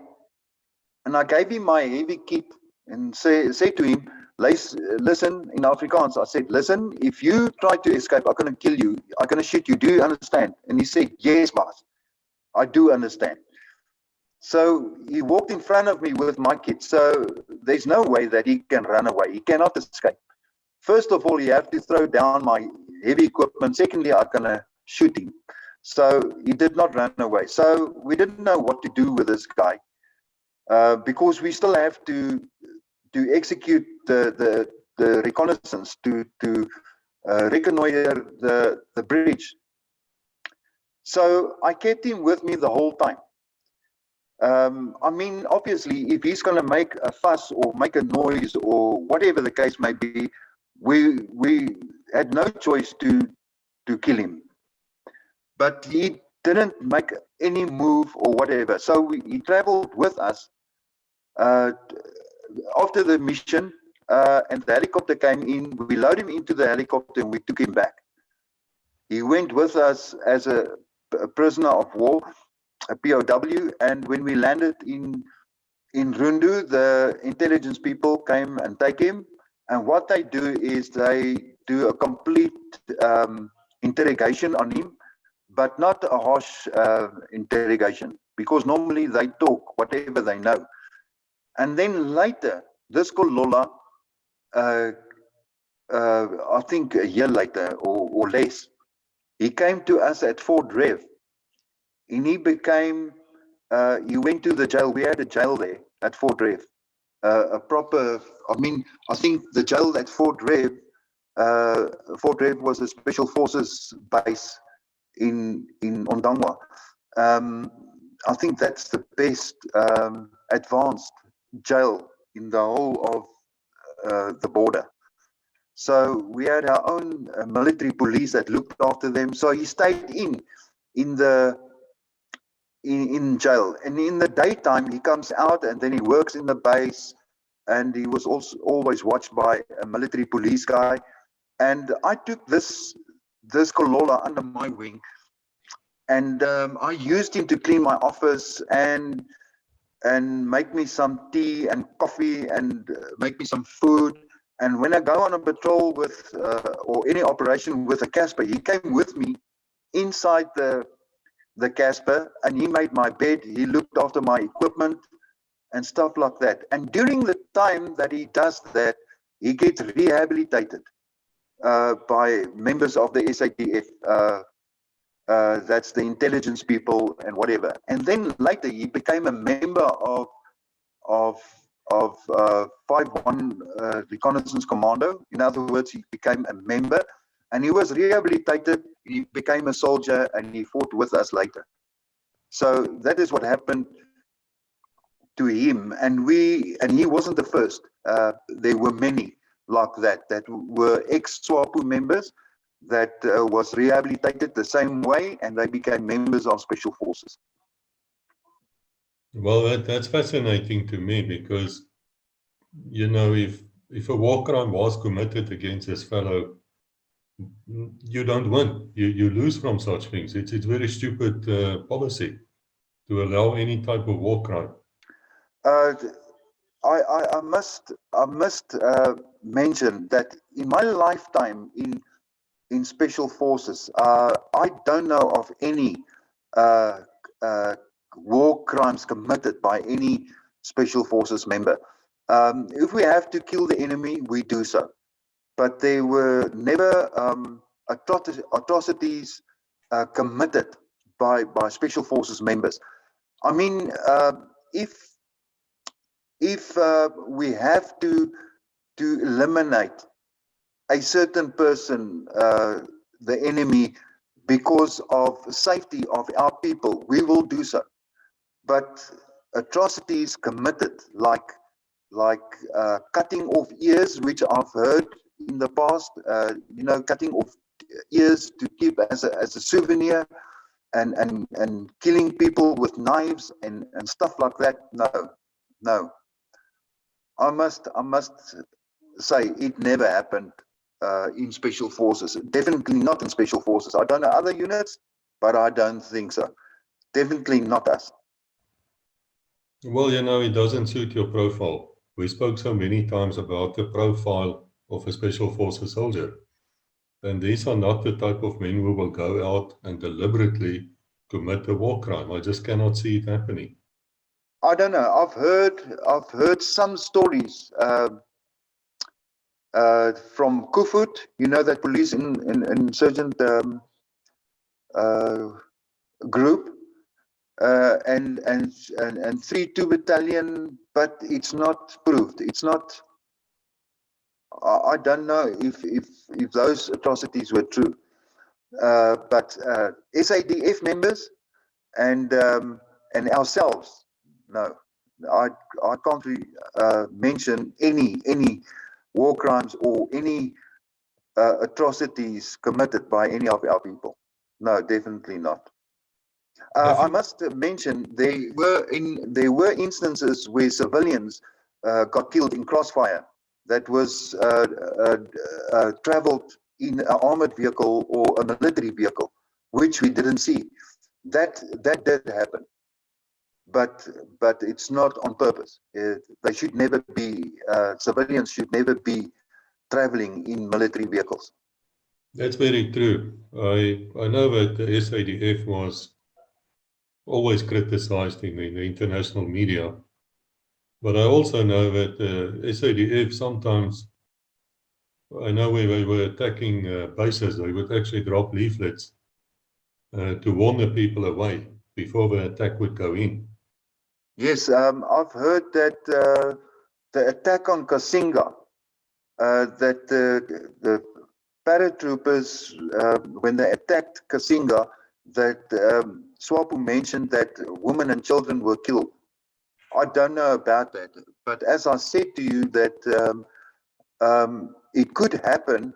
and I gave him my heavy kit and said to him, listen, in Afrikaans, I said, listen, if you try to escape, I'm going to kill you. I'm going to shoot you. Do you understand? And he said, yes, boss. I do understand. So he walked in front of me with my kit. So there's no way that he can run away. He cannot escape. First of all, you have to throw down my heavy equipment. Secondly, I'm going to shoot him. So he did not run away. So we didn't know what to do with this guy because we still have to execute the reconnaissance, to reconnoiter the bridge. So I kept him with me the whole time. I mean, obviously, if he's going to make a fuss or make a noise or whatever the case may be, we had no choice to kill him. But he didn't make any move or whatever. So he traveled with us after the mission, and the helicopter came in. We loaded him into the helicopter and we took him back. He went with us as a prisoner of war, a POW, and when we landed in Rundu, the intelligence people came and take him. And what they do is they do a complete interrogation on him, but not a harsh interrogation, because normally they talk whatever they know. And then later, this Kalola, I think a year later or less, he came to us at Fort Rev, and he became, he went to the jail. We had a jail there at Fort Rev, a proper, I mean, I think the jail at Fort Rev was a special forces base in Ondangwa. I think that's the best advanced jail in the whole of the border. So we had our own military police that looked after them. So he stayed in jail, and in the daytime he comes out and then he works in the base, and he was also always watched by a military police guy. And I took this Kalola under my wing, and I used him to clean my office and make me some tea and coffee and make me some food. And when I go on a patrol with or any operation with a Casper, he came with me inside the Casper, and he made my bed, he looked after my equipment and stuff like that. And during the time that he does that, he gets rehabilitated by members of the SATF, that's the intelligence people and whatever. And then later he became a member of 5-1 Reconnaissance Commando. In other words, he became a member, and he was rehabilitated. He became a soldier, and he fought with us later. So that is what happened to him, and he wasn't the first. There were many like that were ex-SWAPO members that was rehabilitated the same way, and they became members of special forces. Well, that's fascinating to me, because, you know, if a war crime was committed against this fellow, you don't win. You lose from such things. It's very stupid policy to allow any type of war crime. I must mention that in my lifetime in special forces, I don't know of any uh, war crimes committed by any special forces member. If we have to kill the enemy, we do so. But there were never atrocities committed by special forces members. I mean, if we have to eliminate a certain person, the enemy, because of safety of our people, we will do so. But atrocities committed, like cutting off ears, which I've heard in the past, cutting off ears to keep as a souvenir, and killing people with knives and stuff like that. No. I must say it never happened in special forces. Definitely not in special forces. I don't know other units, but I don't think so. Definitely not us. Well, it doesn't suit your profile. We spoke so many times about the profile of a special forces soldier. And these are not the type of men who will go out and deliberately commit a war crime. I just cannot see it happening. I don't know. I've heard some stories from Kufut. You know that police insurgent uh, group, and 3-2 battalion, but it's not proved. It's not. I don't know if those atrocities were true. But SADF members and ourselves, no, I can't mention any war crimes or any atrocities committed by any of our people. No, definitely not. I must mention there were instances where civilians got killed in crossfire that was traveled in an armored vehicle or a military vehicle, which we didn't see. That did happen, but it's not on purpose. They should never be civilians should never be traveling in military vehicles. That's very true. I know that the SADF was always criticized in the international media, but I also know that the SADF sometimes, I know when they were attacking bases, they would actually drop leaflets to warn the people away before the attack would go in. Yes, I've heard that the attack on Kasinga, that the paratroopers, when they attacked Kasinga, that Swapo mentioned that women and children were killed. I don't know about that, but as I said to you, that it could happen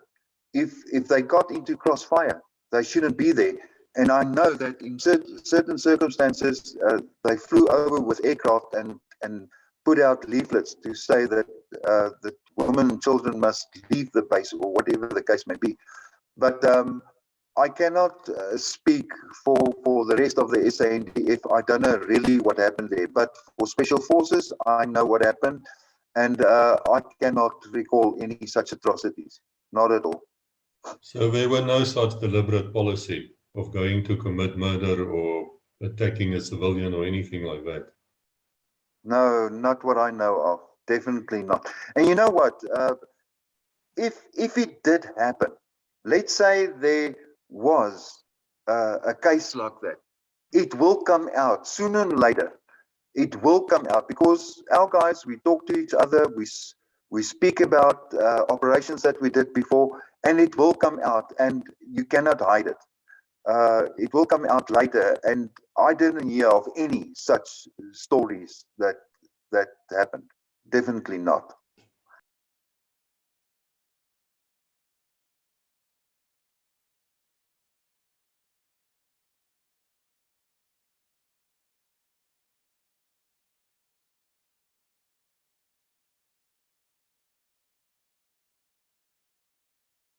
if they got into crossfire. They shouldn't be there. And I know that in certain circumstances, they flew over with aircraft and put out leaflets to say that that women and children must leave the base, or whatever the case may be. But I cannot speak for the rest of the SANDF. I don't know really what happened there. But for special forces, I know what happened, and I cannot recall any such atrocities. Not at all. So there were no such deliberate policy of going to commit murder or attacking a civilian or anything like that. No, not what I know of. Definitely not. And you know what? If it did happen, let's say there was a case like that, it will come out sooner and later. It will come out because our guys, we talk to each other, we speak about operations that we did before, and it will come out, and you cannot hide it. It will come out later, and I didn't hear of any such stories that happened. Definitely not.